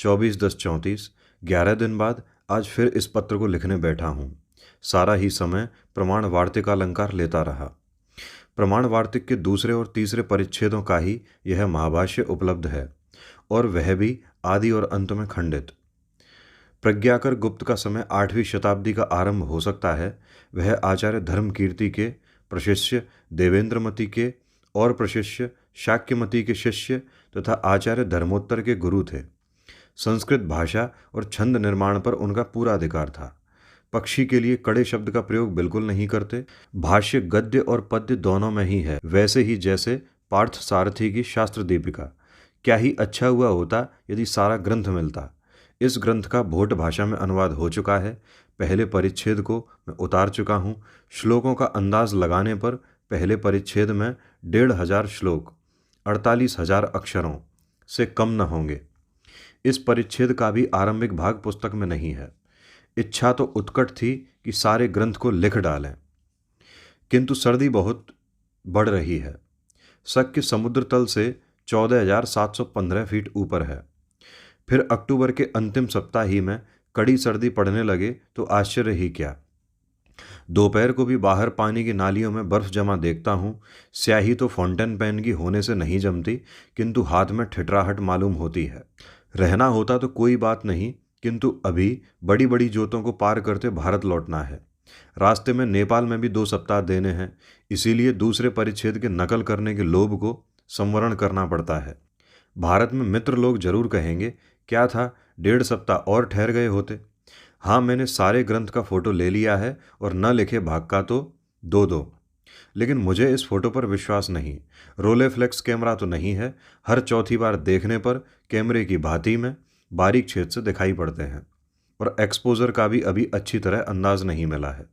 24/10/34। 11 दिन बाद आज फिर इस पत्र को लिखने बैठा हूँ। सारा ही समय प्रमाण वार्तिक अलंकार लेता रहा। प्रमाण वार्तिक के दूसरे और तीसरे परिच्छेदों का ही यह महाभाष्य उपलब्ध है, और वह भी आदि और अंत में खंडित। प्रज्ञाकर गुप्त का समय 8वीं शताब्दी का आरंभ हो सकता है। वह आचार्य धर्मकीर्ति के प्रशिष्य, देवेंद्रमति के और प्रशिष्य, शाक्यमति के शिष्य तथा आचार्य धर्मोत्तर के गुरु थे। संस्कृत भाषा और छंद निर्माण पर उनका पूरा अधिकार था। पक्षी के लिए कड़े शब्द का प्रयोग बिल्कुल नहीं करते। भाष्य गद्य और पद्य दोनों में ही है, वैसे ही जैसे पार्थ सारथी की शास्त्र दीपिका। क्या ही अच्छा हुआ होता यदि सारा ग्रंथ मिलता। इस ग्रंथ का भोट भाषा में अनुवाद हो चुका है। पहले परिच्छेद को मैं उतार चुका हूँ। श्लोकों का अंदाज लगाने पर पहले परिच्छेद में 1500 श्लोक 48,000 अक्षरों से कम न होंगे। इस परिच्छेद का भी आरंभिक भाग पुस्तक में नहीं है। इच्छा तो उत्कट थी कि सारे ग्रंथ को लिख डालें, किंतु सर्दी बहुत बढ़ रही है। शक्य समुद्र तल से 14,715 फीट ऊपर है। फिर अक्टूबर के अंतिम सप्ताह ही में कड़ी सर्दी पड़ने लगे तो आश्चर्य ही क्या। दोपहर को भी बाहर पानी की नालियों में बर्फ जमा देखता हूँ। स्याही तो फाउंटेन पेन की होने से नहीं जमती, किंतु हाथ में ठिठराहट मालूम होती है। रहना होता तो कोई बात नहीं, किंतु अभी बड़ी बड़ी जोतों को पार करते भारत लौटना है। रास्ते में नेपाल में भी 2 सप्ताह देने हैं, इसीलिए दूसरे परिच्छेद के नकल करने के लोभ को संवरण करना पड़ता है। भारत में मित्र लोग जरूर कहेंगे, क्या था 1.5 सप्ताह और ठहर गए होते। हाँ, मैंने सारे ग्रंथ का फोटो ले लिया है और न लिखे भाग का तो 2-2। लेकिन मुझे इस फोटो पर विश्वास नहीं। रोलेफ्लेक्स कैमरा तो नहीं है। हर चौथी बार देखने पर कैमरे की भांति में बारीक छेद से दिखाई पड़ते हैं, और एक्सपोजर का भी अभी अच्छी तरह अंदाज नहीं मिला है।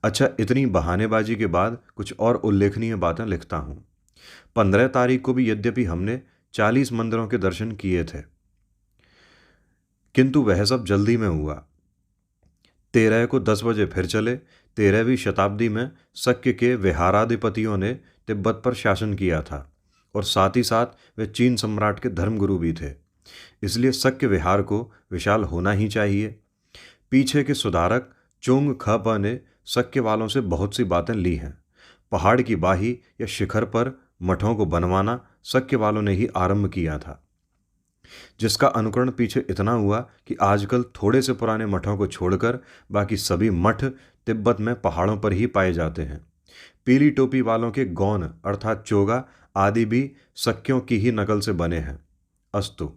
अच्छा, इतनी बहानेबाजी के बाद कुछ और उल्लेखनीय बातें लिखता हूँ। 15 तारीख को भी यद्यपि हमने 40 मंदिरों के दर्शन किए थे, किंतु वह सब जल्दी में हुआ। 13 को 10 बजे फिर चले। 13वीं शताब्दी में शक्य के विहाराधिपतियों ने तिब्बत पर शासन किया था, और साथ ही साथ वे चीन सम्राट के धर्मगुरु भी थे। इसलिए शक्य विहार को विशाल होना ही चाहिए। पीछे के सुधारक चोंग खपा ने शक्य वालों से बहुत सी बातें ली हैं। पहाड़ की बाही या शिखर पर मठों को बनवाना शक्य वालों ने ही आरंभ किया था, जिसका अनुकरण पीछे इतना हुआ कि आजकल थोड़े से पुराने मठों को छोड़कर बाकी सभी मठ तिब्बत में पहाड़ों पर ही पाए जाते हैं। पीली टोपी वालों के गौन अर्थात चोगा आदि भी शक्यों की ही नकल से बने हैं। अस्तु।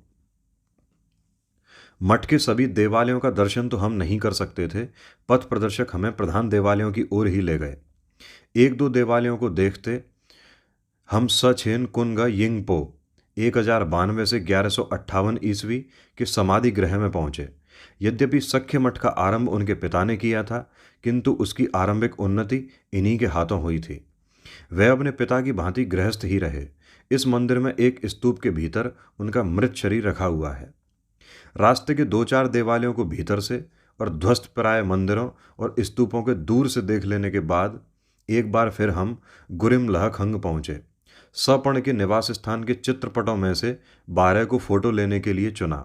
मठ के सभी देवालयों का दर्शन तो हम नहीं कर सकते थे। पथ प्रदर्शक हमें प्रधान देवालयों की ओर ही ले गए। 1-2 देवालयों को देखते हम सछेन कुनगा यिंगपो 1092 से 1158 ईस्वी के समाधि गृह में पहुंचे। यद्यपि सख्य मठ का आरंभ उनके पिता ने किया था, किंतु उसकी आरंभिक उन्नति इन्हीं के हाथों हुई थी। वह अपने पिता की भांति गृहस्थ ही रहे। इस मंदिर में एक स्तूप के भीतर उनका मृत शरीर रखा हुआ है। रास्ते के 2-4 देवालयों को भीतर से और ध्वस्त प्राय मंदिरों और स्तूपों के दूर से देख लेने के बाद एक बार फिर हम गुरिम लहखंग पहुंचे। सपर्ण के निवास स्थान के चित्रपटों में से 12 को फोटो लेने के लिए चुना।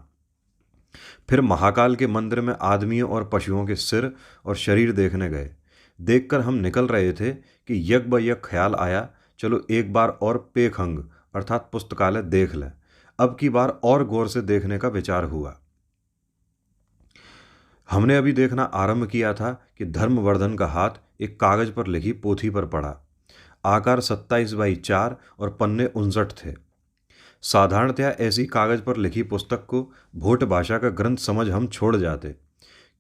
फिर महाकाल के मंदिर में आदमियों और पशुओं के सिर और शरीर देखने गए। देखकर हम निकल रहे थे कि यक ब यक ख्याल आया, चलो एक बार और पेखंग अर्थात पुस्तकालय देख लें। अब की बार और गौर से देखने का विचार हुआ। हमने अभी देखना आरंभ किया था कि धर्मवर्धन का हाथ एक कागज पर लिखी पोथी पर पड़ा। आकार 27x4 और पन्ने 59 थे। साधारणतया ऐसी कागज पर लिखी पुस्तक को भोट भाषा का ग्रंथ समझ हम छोड़ जाते,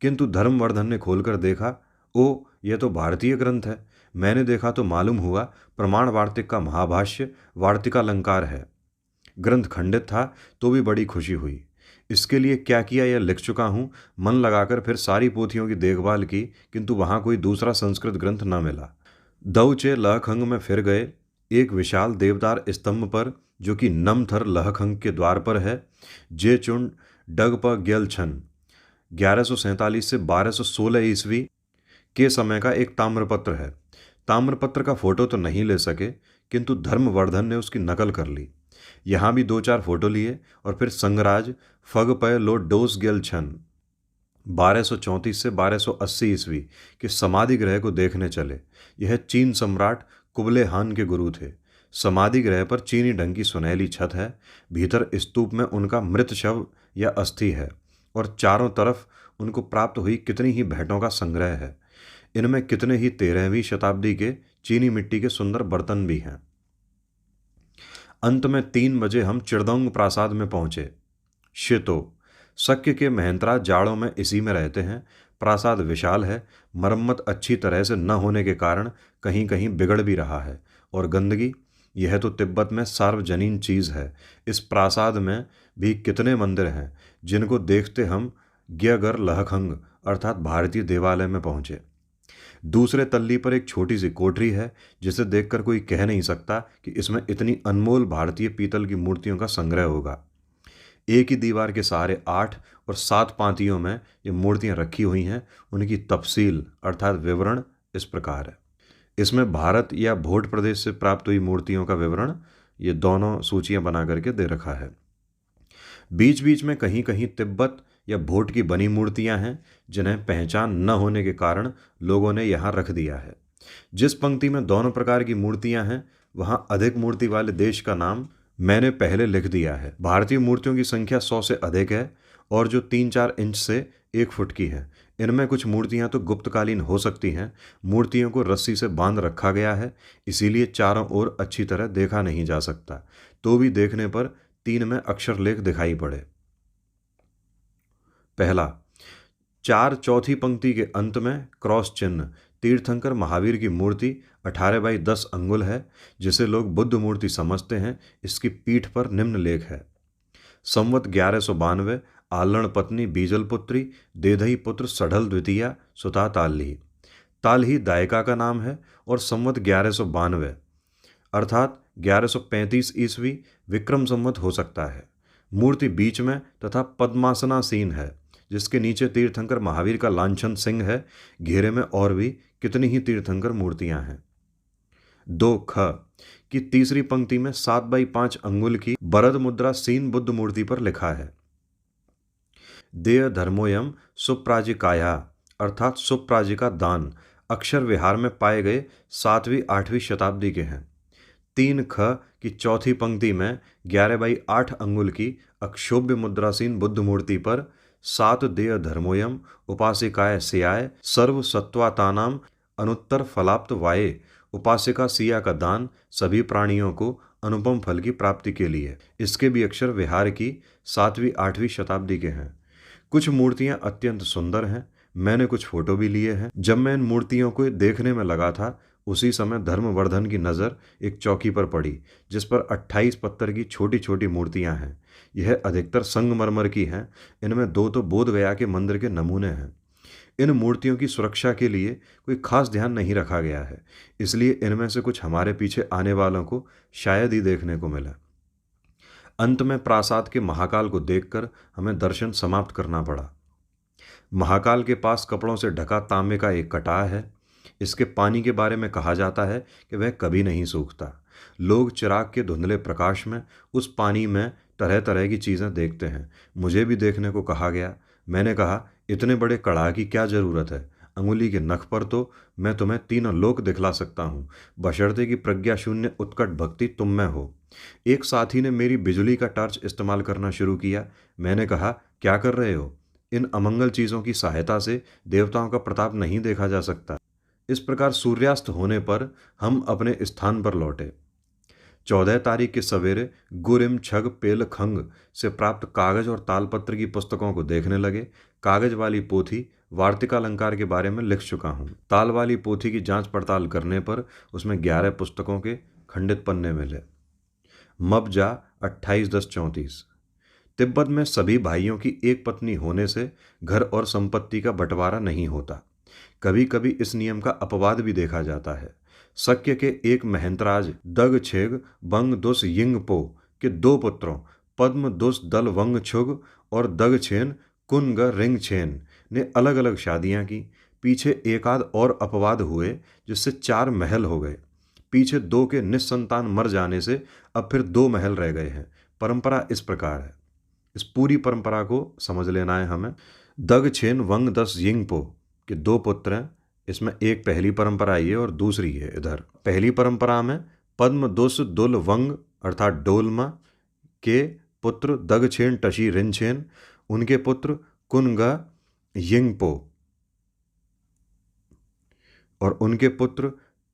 किंतु धर्मवर्धन ने खोलकर देखा, ओ यह तो भारतीय ग्रंथ है। मैंने देखा तो मालूम हुआ प्रमाण वार्तिक का महाभाष्य वार्तिकालंकार है। ग्रंथ खंडित था तो भी बड़ी खुशी हुई। इसके लिए क्या किया यह लिख चुका हूँ। मन लगाकर फिर सारी पोथियों की देखभाल की, किंतु वहाँ कोई दूसरा संस्कृत ग्रंथ न मिला। दौचे लहखंग में फिर गए। एक विशाल देवदार स्तंभ पर, जो कि नमथर लहखंग के द्वार पर है, जेचुंड डगप ग्यलछन 1147 से 1216 ईस्वी के समय का एक ताम्रपत्र है। ताम्रपत्र का फोटो तो नहीं ले सके, किंतु धर्मवर्धन ने उसकी नकल कर ली। यहाँ भी 2-4 फोटो लिए और फिर संगराज फग पय लो डोस गेल छन 1234 से 1280 ईस्वी के समाधि गृह को देखने चले। यह चीन सम्राट कुबले खान के गुरु थे। समाधि गृह पर चीनी ढंग की सुनहली छत है। भीतर स्तूप में उनका मृत शव या अस्थि है और चारों तरफ उनको प्राप्त हुई कितनी ही भेंटों का संग्रह है। इनमें कितने ही 13वीं शताब्दी के चीनी मिट्टी के सुंदर बर्तन भी हैं। अंत में 3 बजे हम चिरदोंग प्रासाद में पहुंचे। शितो शक्य के महंतरा जाड़ों में इसी में रहते हैं। प्रासाद विशाल है। मरम्मत अच्छी तरह से न होने के कारण कहीं कहीं बिगड़ भी रहा है। और गंदगी, यह तो तिब्बत में सार्वजनीन चीज़ है। इस प्रासाद में भी कितने मंदिर हैं जिनको देखते हम ग्यगर लहखंग अर्थात भारतीय देवालय में पहुंचे। दूसरे तल्ली पर एक छोटी सी कोठरी है जिसे देखकर कोई कह नहीं सकता कि इसमें इतनी अनमोल भारतीय पीतल की मूर्तियों का संग्रह होगा। एक ही दीवार के सहारे 8 और 7 पांतियों में ये मूर्तियां रखी हुई हैं। उनकी तफसील अर्थात विवरण इस प्रकार है। इसमें भारत या भोट प्रदेश से प्राप्त हुई मूर्तियों का विवरण ये दोनों सूचियां बना करके दे रखा है। बीच बीच में कहीं कहीं तिब्बत या भोट की बनी मूर्तियां हैं जिन्हें पहचान न होने के कारण लोगों ने यहाँ रख दिया है। जिस पंक्ति में दोनों प्रकार की मूर्तियां हैं वहाँ अधिक मूर्ति वाले देश का नाम मैंने पहले लिख दिया है। भारतीय मूर्तियों की संख्या 100 से अधिक है और जो 3-4 इंच से 1 फुट की है। इनमें कुछ मूर्तियां तो गुप्तकालीन हो सकती हैं। मूर्तियों को रस्सी से बांध रखा गया है, इसीलिए चारों ओर अच्छी तरह देखा नहीं जा सकता। तो भी देखने पर 3 में अक्षर लेख दिखाई पड़े। पहला, 4 चौथी पंक्ति के अंत में क्रॉस चिन्ह तीर्थंकर महावीर की मूर्ति 18 बाई 10 अंगुल है जिसे लोग बुद्ध मूर्ति समझते हैं। इसकी पीठ पर निम्न लेख है। संवत 1192 आलण पत्नी बीजल पुत्री देधई पुत्र सढ़ल द्वितीया सुता ताल्ही। ताल्ही दायका का नाम है और संवत 1192 अर्थात 1135 ईस्वी विक्रम संवत हो सकता है। मूर्ति बीच में तथा पद्मासनासीन है जिसके नीचे तीर्थंकर महावीर का लांछन सिंह है। घेरे में और भी कितनी ही तीर्थंकर मूर्तियां हैं। 2 ख की तीसरी पंक्ति में 7 बाई 5 अंगुल की बरद मुद्रा सीन बुद्ध मूर्ति पर लिखा है देय धर्मोयम सुप्राजिकाया अर्थात सुप्राजिका दान अक्षर विहार में पाए गए 7वीं 8वीं शताब्दी के हैं। 3 ख की चौथी पंक्ति में 11 बाई 8 अंगुल की अक्षोभ्य मुद्रासीन बुद्ध मूर्ति पर 7 देय धर्मोयम उपासिकाय सियाय सर्व सत्वातानाम अनुत्तर फलाप्त वाये। उपासिका सिया का दान सभी प्राणियों को अनुपम फल की प्राप्ति के लिए। इसके भी अक्षर विहार की 7वीं 8वीं शताब्दी के हैं। कुछ मूर्तियां अत्यंत सुंदर हैं। मैंने कुछ फोटो भी लिए हैं। जब मैं इन मूर्तियों को देखने में लगा था उसी समय धर्मवर्धन की नज़र एक चौकी पर पड़ी जिस पर 28 पत्थर की छोटी छोटी मूर्तियां हैं। यह अधिकतर संगमरमर की हैं। इनमें 2 तो बोध गया के मंदिर के नमूने हैं। इन मूर्तियों की सुरक्षा के लिए कोई खास ध्यान नहीं रखा गया है, इसलिए इनमें से कुछ हमारे पीछे आने वालों को शायद ही देखने को मिला। अंत में प्रासाद के महाकाल को देखकर हमें दर्शन समाप्त करना पड़ा। महाकाल के पास कपड़ों से ढका तांबे का एक कटाह है। इसके पानी के बारे में कहा जाता है कि वह कभी नहीं सूखता। लोग चिराग के धुंधले प्रकाश में उस पानी में तरह तरह की चीज़ें देखते हैं। मुझे भी देखने को कहा गया। मैंने कहा, इतने बड़े कड़ाह की क्या ज़रूरत है? अंगुली के नख पर तो मैं तुम्हें 3 लोक दिखला सकता हूँ, बशर्ते कि प्रज्ञा शून्य उत्कट भक्ति तुम में हो। एक साथी ने मेरी बिजली का टॉर्च इस्तेमाल करना शुरू किया। मैंने कहा, क्या कर रहे हो? इन अमंगल चीज़ों की सहायता से देवताओं का प्रताप नहीं देखा जा सकता। इस प्रकार सूर्यास्त होने पर हम अपने स्थान पर लौटे। 14 तारीख के सवेरे गुरिम छग पेल खंग से प्राप्त कागज और तालपत्र की पुस्तकों को देखने लगे। कागज वाली पोथी वार्तिकालंकार के बारे में लिख चुका हूँ। ताल वाली पोथी की जांच पड़ताल करने पर उसमें 11 पुस्तकों के खंडित पन्ने मिले। मबजा 28-10-34। तिब्बत में सभी भाइयों की एक पत्नी होने से घर और संपत्ति का बंटवारा नहीं होता। कभी कभी इस नियम का अपवाद भी देखा जाता है। शक्य के एक महंतराज दगछेग बंग दुस यिंगपो के 2 पुत्रों पद्म दुस दल वंगछुग और दगछेन कुनग रिंगछेन ने अलग अलग शादियां की। पीछे एकाध और अपवाद हुए जिससे 4 महल हो गए। पीछे 2 के निस्संतान मर जाने से अब फिर 2 महल रह गए हैं। परंपरा इस प्रकार है। इस पूरी परंपरा को समझ लेना है हमें। दग-छेन वंग-दस यिंगपो के 2 पुत्र हैं। इसमें एक पहली परंपरा आई है और दूसरी है इधर। पहली परंपरा में पद्मदुस दुल वंग अर्थात डोलमा के पुत्र दग-छेन टशी रिनछेन, उनके पुत्र कुनगा यिंगपो और उनके पुत्र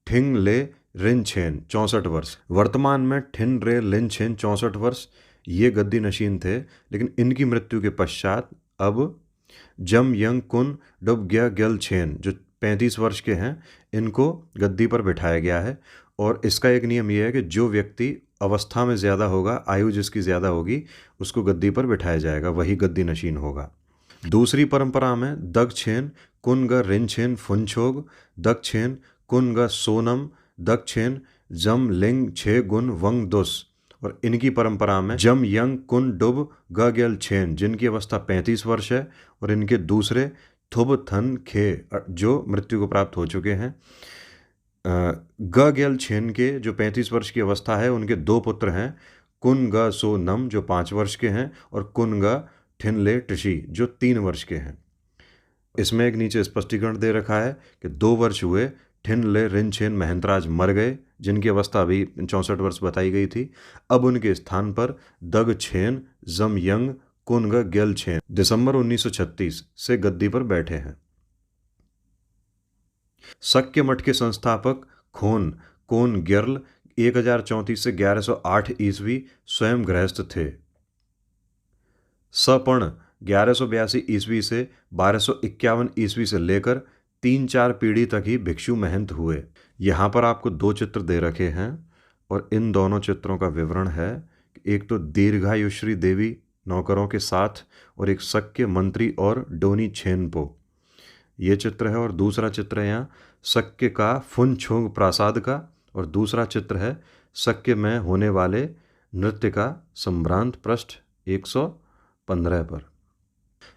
ठिंगले रिनछेन 64 वर्ष। वर्तमान में ठिनरे लिनछेन 64 वर्ष ये गद्दी नशीन थे, लेकिन इनकी मृत्यु के पश्चात अब जम यंग कुन डुबग्या ग्यलछेन जो 35 वर्ष के हैं, इनको गद्दी पर बिठाया गया है। और इसका एक नियम यह है कि जो व्यक्ति अवस्था में ज़्यादा होगा, आयु जिसकी ज़्यादा होगी, उसको गद्दी पर बिठाया जाएगा, वही गद्दी नशीन होगा। दूसरी परंपरा में दग-छेन कुनगा रिनछेन फुनछोग, दग-छेन कुनगा सोनम, दग-छेन जम लिंग छे गुन वंग दुस और इनकी परंपरा में जम यंग कुन डुब गग्यल छेन जिनकी अवस्था 35 वर्ष है और इनके दूसरे थुब थन खे जो मृत्यु को प्राप्त हो चुके हैं। गग्यल छेन के जो 35 वर्ष की अवस्था है, उनके 2 पुत्र हैं, कुनगा सो नम जो 5 वर्ष के हैं और कुनगा ठिनले टिशी जो 3 वर्ष के हैं। इसमें एक नीचे स्पष्टीकरण दे रखा है कि 2 वर्ष हुए ठिनले रिनछेन महंतराज मर गए, जिनकी अवस्था अभी 64 वर्ष बताई गई थी। अब उनके स्थान पर दग-छेन जमयंग कुनगा ग्यलछेन दिसंबर 1936 से गद्दी पर बैठे हैं। शक्य मठ के संस्थापक खोन कोन ग्यर्ल 1034 से 1108 ईस्वी स्वयं गृहस्थ थे। सपर्ण 1182 ईस्वी से 1251 ईस्वी से लेकर 3-4 पीढ़ी तक ही भिक्षु महंत हुए। यहाँ पर आपको 2 चित्र दे रखे हैं और इन दोनों चित्रों का विवरण है। एक तो दीर्घायुश्री देवी नौकरों के साथ और एक शक्य मंत्री और डोनी छेनपो ये चित्र है, और दूसरा चित्र है यहाँ शक्य का फुनछोंग प्रासाद का, और दूसरा चित्र है शक्य में होने वाले नृत्य का संभ्रांत पृष्ठ 115 पर।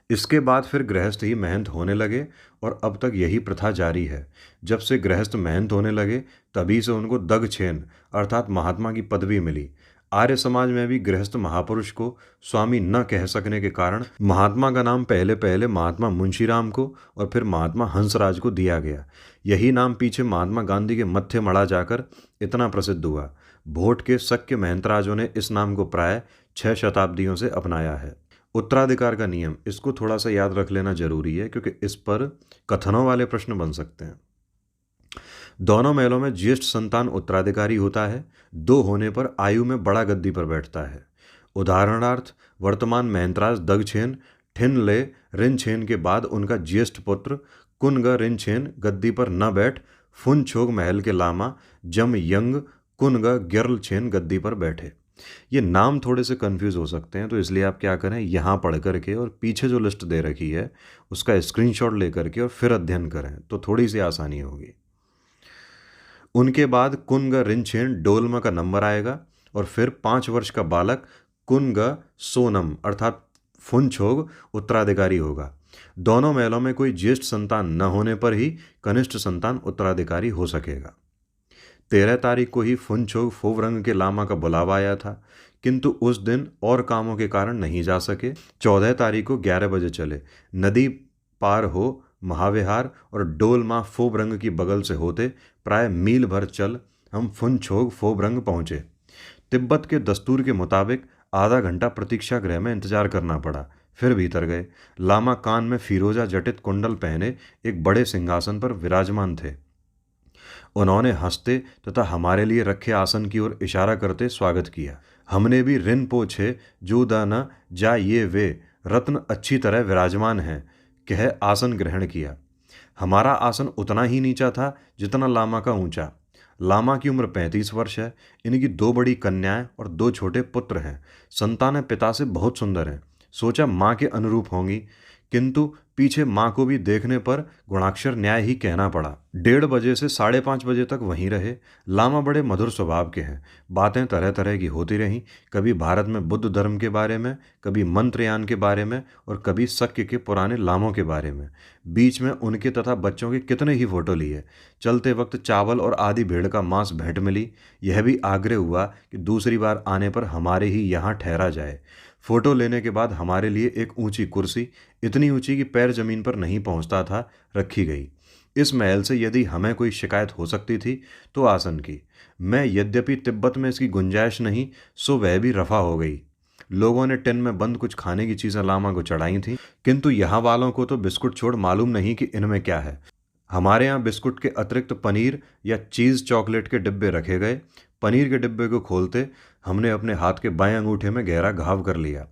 इसके बाद फिर गृहस्थ ही महंत होने लगे और अब तक यही प्रथा जारी है। जब से गृहस्थ महंत होने लगे तभी से उनको दग-छेन अर्थात महात्मा की पदवी मिली। आर्य समाज में भी गृहस्थ महापुरुष को स्वामी न कह सकने के कारण महात्मा का नाम पहले पहले महात्मा मुंशीराम को और फिर महात्मा हंसराज को दिया गया। यही नाम पीछे महात्मा गांधी के मत्थे मढ़ा जाकर इतना प्रसिद्ध हुआ। भोट के शक्य महंतराजों ने इस नाम को प्राय 6 शताब्दियों से अपनाया है। उत्तराधिकार का नियम, इसको थोड़ा सा याद रख लेना जरूरी है क्योंकि इस पर कथनों वाले प्रश्न बन सकते हैं। दोनों महलों में ज्येष्ठ संतान उत्तराधिकारी होता है। 2 होने पर आयु में बड़ा गद्दी पर बैठता है। उदाहरणार्थ वर्तमान महंतराज दग-छेन ठिनले रिनछेन के बाद उनका ज्येष्ठ पुत्र कुनगा रिनछेन गद्दी पर न बैठ फुनछोग महल के लामा जम यंग कुनगा ग्यर्लछेन गद्दी पर बैठे। ये नाम थोड़े से कंफ्यूज हो सकते हैं, तो इसलिए आप क्या करें, यहाँ पढ़ करके और पीछे जो लिस्ट दे रखी है उसका स्क्रीनशॉट लेकर के और फिर अध्ययन करें तो थोड़ी सी आसानी होगी। उनके बाद कुनगा रिनछेन डोलमा का नंबर आएगा और फिर 5 वर्ष का बालक कुनगा सोनम अर्थात फुनछोग उत्तराधिकारी होगा। दोनों महलों में कोई ज्येष्ठ संतान न होने पर ही कनिष्ठ संतान उत्तराधिकारी हो सकेगा। 13 तारीख को ही फुनछोग फोवरंग के लामा का बुलावा आया था, किंतु उस दिन और कामों के कारण नहीं जा सके। 14 तारीख को 11 बजे चले। नदी पार हो महाविहार और डोलमा फोबरंग की बगल से होते प्राय मील भर चल हम फुनछोग फोबरंग पहुँचे। तिब्बत के दस्तूर के मुताबिक आधा घंटा प्रतीक्षा गृह में इंतजार करना पड़ा, फिर भीतर गए। लामा कान में फिरोजा जटित कुंडल पहने एक बड़े सिंहासन पर विराजमान थे। उन्होंने हंसते तथा हमारे लिए रखे आसन की ओर इशारा करते स्वागत किया। हमने भी रिन पोछे जो दाना जा ये वे रत्न अच्छी तरह विराजमान हैं कह आसन ग्रहण किया। हमारा आसन उतना ही नीचा था जितना लामा का ऊंचा। लामा की उम्र 35 वर्ष है। इनकी 2 बड़ी कन्याएं और 2 छोटे पुत्र हैं। संतानें पिता से बहुत सुंदर हैं। सोचा माँ के अनुरूप होंगी, किंतु पीछे माँ को भी देखने पर गुणाक्षर न्याय ही कहना पड़ा। 1:30 से 5:30 बजे तक वहीं रहे। लामा बड़े मधुर स्वभाव के हैं। बातें तरह तरह की होती रहीं, कभी भारत में बुद्ध धर्म के बारे में, कभी मंत्रयान के बारे में और कभी शक्य के पुराने लामों के बारे में। बीच में उनके तथा बच्चों के कितने ही फोटो लिए। चलते वक्त चावल और आधी भेड़ का मांस भेंट मिली। यह भी आग्रह हुआ कि दूसरी बार आने पर हमारे ही यहाँ ठहरा जाए। फोटो लेने के बाद हमारे लिए एक ऊंची कुर्सी, इतनी ऊंची कि पैर जमीन पर नहीं पहुंचता था, रखी गई। इस महल से यदि हमें कोई शिकायत हो सकती थी तो आसन की। मैं यद्यपि तिब्बत में इसकी गुंजाइश नहीं, सो वह भी रफा हो गई। लोगों ने टिन में बंद कुछ खाने की चीजें लामा को चढ़ाई थी, किंतु यहाँ वालों को तो बिस्कुट छोड़ मालूम नहीं कि इनमें क्या है। हमारे यहाँ बिस्कुट के अतिरिक्त पनीर या चीज़ चॉकलेट के डिब्बे रखे गए। पनीर के डिब्बे को खोलते हमने अपने हाथ के बाएं अंगूठे में गहरा घाव कर लिया,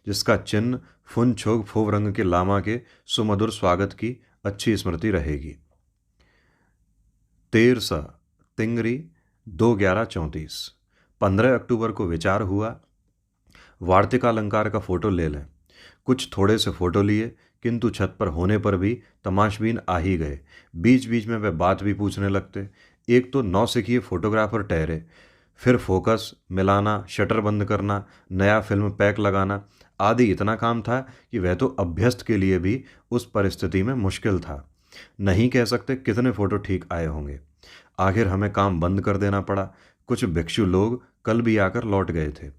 जिसका चिन्ह फुन छोग फोव रंग के लामा के सुमधुर स्वागत की अच्छी स्मृति रहेगी। 13 तिंगरी 2/11/34। 15 अक्टूबर को विचार हुआ, वार्तिकालंकार का फोटो ले लें। कुछ थोड़े से फोटो लिए, किंतु छत पर होने पर भी तमाशबीन आ ही गए। बीच बीच में वे बात भी पूछने लगते। एक तो नौसिखिए फोटोग्राफर ठहरे, फिर फोकस मिलाना, शटर बंद करना, नया फिल्म पैक लगाना आदि इतना काम था कि वह तो अभ्यस्त के लिए भी उस परिस्थिति में मुश्किल था। नहीं कह सकते कितने फोटो ठीक आए होंगे। आखिर हमें काम बंद कर देना पड़ा। कुछ भिक्षु लोग कल भी आकर लौट गए थे।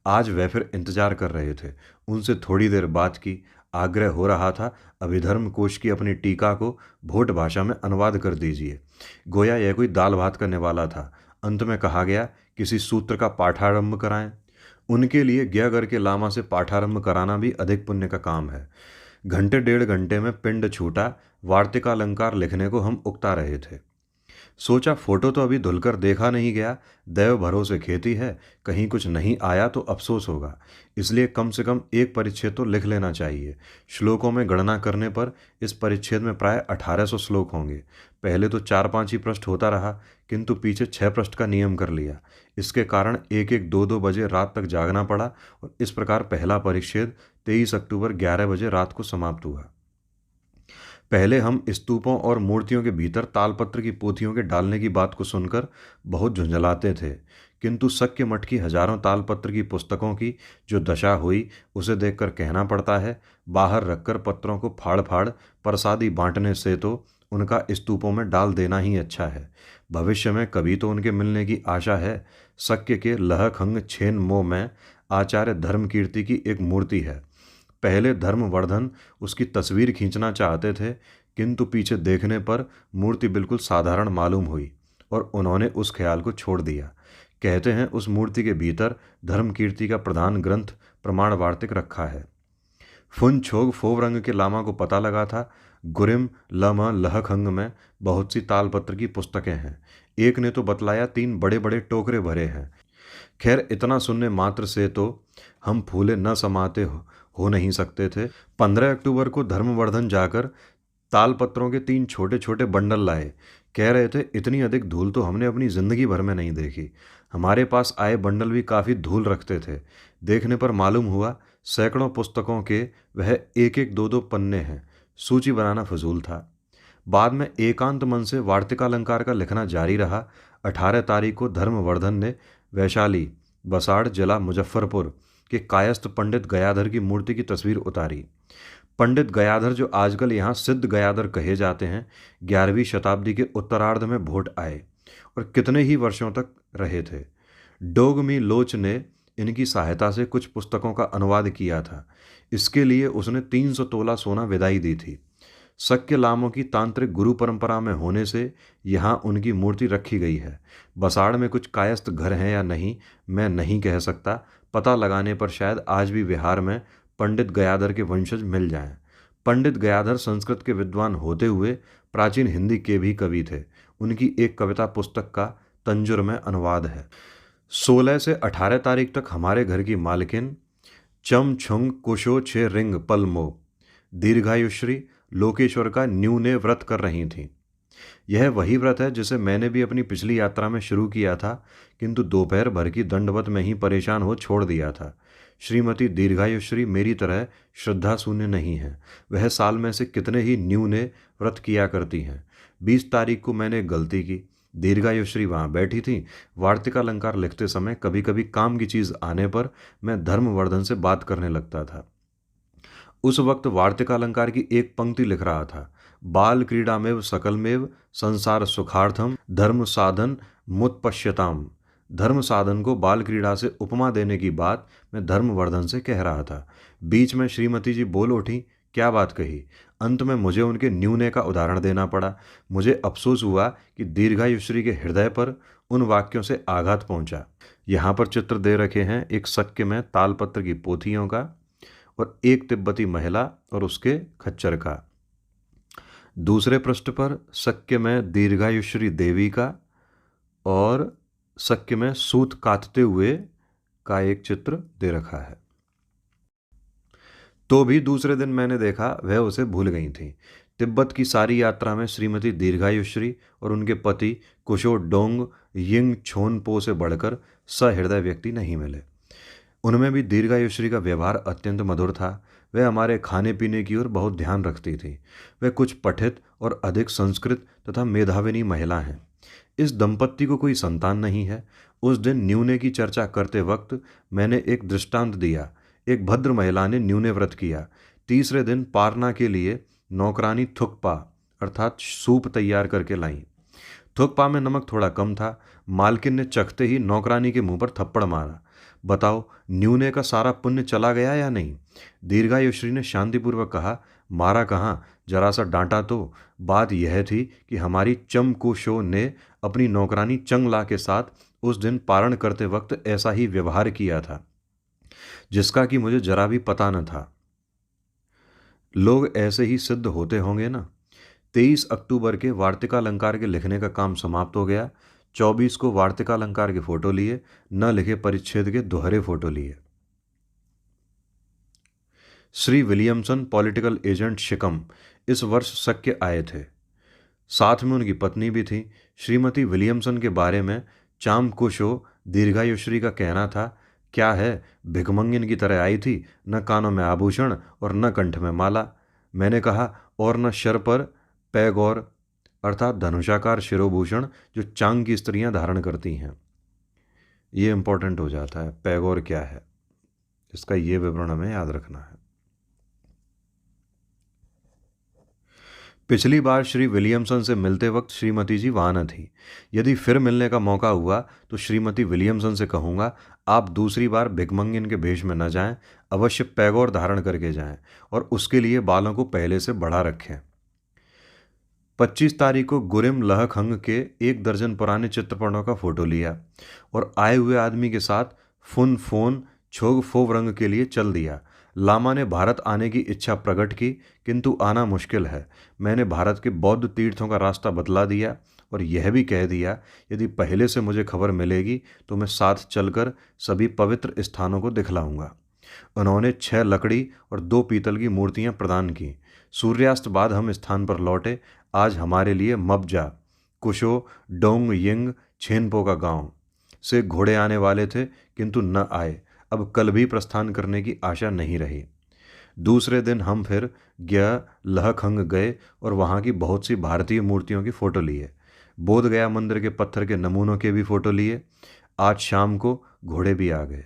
आज वह फिर इंतजार कर रहे थे। उनसे थोड़ी देर बात की। आग्रह हो रहा था अभिधर्म कोश की अपनी टीका को भोट भाषा में अनुवाद कर दीजिए। गोया यह कोई दाल भात करने वाला था। अंत में कहा गया किसी सूत्र का पाठारंभ कराएं। उनके लिए ग्यागर के लामा से पाठारंभ कराना भी अधिक पुण्य का काम है। घंटे 1.5 घंटे में पिंड छूटा। वार्तिकालंकार लिखने को हम उकता रहे थे। सोचा फोटो तो अभी धुलकर देखा नहीं गया, दैव भरोसे खेती है, कहीं कुछ नहीं आया तो अफसोस होगा। इसलिए कम से कम एक परिच्छेद तो लिख लेना चाहिए। श्लोकों में गणना करने पर इस परिच्छेद में प्राय 1800 श्लोक होंगे। पहले तो 4-5 ही पृष्ठ होता रहा, किंतु पीछे 6 पृष्ठ का नियम कर लिया। इसके कारण 1-1, 2-2 बजे रात तक जागना पड़ा और इस प्रकार पहला परिच्छेद 23 अक्टूबर 11 बजे रात को समाप्त हुआ। पहले हम स्तूपों और मूर्तियों के भीतर तालपत्र की पोथियों के डालने की बात को सुनकर बहुत झुंझलाते थे, किंतु शक्य मठ की हजारों तालपत्र की पुस्तकों की जो दशा हुई उसे देखकर कहना पड़ता है, बाहर रखकर पत्रों को फाड़ फाड़ प्रसादी बांटने से तो उनका स्तूपों में डाल देना ही अच्छा है। भविष्य में कभी तो उनके मिलने की आशा है। शक्य के लहखंग छेन मो में आचार्य धर्मकीर्ति की एक मूर्ति है। पहले धर्मवर्धन उसकी तस्वीर खींचना चाहते थे, किंतु पीछे देखने पर मूर्ति बिल्कुल साधारण मालूम हुई और उन्होंने उस ख्याल को छोड़ दिया। कहते हैं उस मूर्ति के भीतर धर्मकीर्ति का प्रधान ग्रंथ प्रमाण वार्तिक रखा है। फुन छोग फोव रंग के लामा को पता लगा था गुरिम लम लहखंग में बहुत सी तालपत्र की पुस्तकें हैं। एक ने तो बतलाया 3 बड़े बड़े टोकरे भरे हैं। खैर इतना सुनने मात्र से तो हम फूले न समाते हो नहीं सकते थे। 15 अक्टूबर को धर्मवर्धन जाकर तालपत्रों के 3 छोटे छोटे बंडल लाए। कह रहे थे इतनी अधिक धूल तो हमने अपनी जिंदगी भर में नहीं देखी। हमारे पास आए बंडल भी काफ़ी धूल रखते थे। देखने पर मालूम हुआ सैकड़ों पुस्तकों के वह 1-1, 2-2 पन्ने हैं। सूची बनाना फजूल था। बाद में एकांत मन से वार्तिकालंकार का लिखना जारी रहा। 18 तारीख को धर्मवर्धन ने वैशाली, बसाड़ जिला मुजफ्फरपुर के कायस्थ पंडित गयाधर की मूर्ति की तस्वीर उतारी। पंडित गयाधर, जो आजकल यहाँ सिद्ध गयाधर कहे जाते हैं, 11वीं शताब्दी के उत्तरार्ध में भोट आए और कितने ही वर्षों तक रहे थे। डोगमी लोच ने इनकी सहायता से कुछ पुस्तकों का अनुवाद किया था। इसके लिए उसने 300 तोला सोना विदाई दी थी। शक्य लामों की तांत्रिक गुरु परंपरा में होने से यहाँ उनकी मूर्ति रखी गई है। बसाड़ में कुछ कायस्थ घर हैं या नहीं मैं नहीं कह सकता। पता लगाने पर शायद आज भी बिहार में पंडित गयाधर के वंशज मिल जाएं। पंडित गयाधर संस्कृत के विद्वान होते हुए प्राचीन हिंदी के भी कवि थे। उनकी एक कविता पुस्तक का तंजुर में अनुवाद है। 16 से 18 तारीख तक हमारे घर की मालकिन चम छुंग कुशो छे रिंग पलमो दीर्घायुश्री लोकेश्वर का न्यूने व्रत कर रही थीं। यह वही व्रत है जिसे मैंने भी अपनी पिछली यात्रा में शुरू किया था, किंतु दोपहर भर की दंडवत में ही परेशान हो छोड़ दिया था। श्रीमती दीर्घायुश्री मेरी तरह श्रद्धा शून्य नहीं है। वह साल में से कितने ही न्यूने व्रत किया करती हैं। 20 तारीख को मैंने एक गलती की। दीर्घायुश्री वहाँ बैठी थी। वार्तिकालंकार लिखते समय कभी कभी काम की चीज़ आने पर मैं धर्मवर्धन से बात करने लगता था। उस वक्त वार्तिकालंकार की एक पंक्ति लिख रहा था। बाल क्रीडामेव सकलमेव संसार सुखार्थम धर्म साधन मुत्पश्यताम। धर्म साधन को बाल क्रीड़ा से उपमा देने की बात मैं धर्मवर्धन से कह रहा था। बीच में श्रीमती जी बोल उठी, क्या बात कही। अंत में मुझे उनके न्यूने का उदाहरण देना पड़ा। मुझे अफसोस हुआ कि दीर्घायुश्री के हृदय पर उन वाक्यों से आघात पहुंचा। यहाँ पर चित्र दे रखे हैं एक शक्य में तालपत्र की पोथियों का और एक तिब्बती महिला और उसके खच्चर का। दूसरे पृष्ठ पर शक्य में दीर्घायुश्री देवी का और शक्य में सूत काटते हुए का एक चित्र दे रखा है। तो भी दूसरे दिन मैंने देखा वह उसे भूल गई थी। तिब्बत की सारी यात्रा में श्रीमती दीर्घायुश्री और उनके पति कुशो डोंग यिंग छोनपो से बढ़कर सहृदय व्यक्ति नहीं मिले। उनमें भी दीर्घायुश्री का व्यवहार अत्यंत मधुर था। वह हमारे खाने पीने की ओर बहुत ध्यान रखती थी। वह कुछ पठित और अधिक संस्कृत तथा मेधाविनी महिला हैं। इस दंपत्ति को कोई संतान नहीं है। उस दिन न्यूने की चर्चा करते वक्त मैंने एक दृष्टांत दिया। एक भद्र महिला ने न्यूने व्रत किया। तीसरे दिन पारना के लिए नौकरानी थुक्पा अर्थात सूप तैयार करके लाई। थुक्पा में नमक थोड़ा कम था। मालकिन ने चखते ही नौकरानी के मुंह पर थप्पड़ मारा। बताओ न्यूने का सारा पुण्य चला गया या नहीं। दीर्घायुश्री ने शांतिपूर्वक कहा, मारा कहाँ, जरा सा डांटा तो। बात यह थी कि हमारी चमकुशो ने अपनी नौकरानी चंगला के साथ उस दिन पारण करते वक्त ऐसा ही व्यवहार किया था जिसका कि मुझे जरा भी पता न था। लोग ऐसे ही सिद्ध होते होंगे ना। 23 अक्टूबर के वार्तिकालंकार के लिखने का काम समाप्त हो गया। 24 को वार्तिकालंकार के फोटो लिए, न लिखे परिच्छेद के दोहरे फोटो लिए। श्री विलियमसन पॉलिटिकल एजेंट शिकम इस वर्ष शक्य आए थे। साथ में उनकी पत्नी भी थी। श्रीमती विलियमसन के बारे में चामकुशो दीर्घायुश्री का कहना था, क्या है, भिकमंगिन की तरह आई थी, न कानों में आभूषण और न कंठ में माला। मैंने कहा, और न शर पर पैगौर अर्थात धनुषाकार शिरोभूषण जो चांग की स्त्रियां धारण करती हैं। ये इंपॉर्टेंट हो जाता है, पैगौर क्या है, इसका ये विवरण हमें याद रखना है। पिछली बार श्री विलियमसन से मिलते वक्त श्रीमती जी वहाँ न थी। यदि फिर मिलने का मौका हुआ तो श्रीमती विलियमसन से कहूँगा, आप दूसरी बार भिकमंगिन के भेष में न जाएं, अवश्य पैगौर धारण करके जाएं और उसके लिए बालों को पहले से बढ़ा रखें। 25 तारीख को गुरिम लहखंग के 1 दर्जन पुराने चित्रपटों का फोटो लिया और आए हुए आदमी के साथ फुन फोन छोग फोव रंग के लिए चल दिया। लामा ने भारत आने की इच्छा प्रकट की, किंतु आना मुश्किल है। मैंने भारत के बौद्ध तीर्थों का रास्ता बतला दिया और यह भी कह दिया, यदि पहले से मुझे खबर मिलेगी तो मैं साथ चलकर सभी पवित्र स्थानों को दिखलाऊंगा। उन्होंने 6 लकड़ी और 2 पीतल की मूर्तियां प्रदान की। सूर्यास्त बाद हम स्थान पर लौटे। आज हमारे लिए मबजा कुशो डोंग यिंग छेनपो का गांव से घोड़े आने वाले थे, किंतु न आए। अब कल भी प्रस्थान करने की आशा नहीं रही। दूसरे दिन हम फिर ग्या लहखंग गए और वहाँ की बहुत सी भारतीय मूर्तियों की फ़ोटो लिए। बोध गया मंदिर के पत्थर के नमूनों के भी फ़ोटो लिए। आज शाम को घोड़े भी आ गए।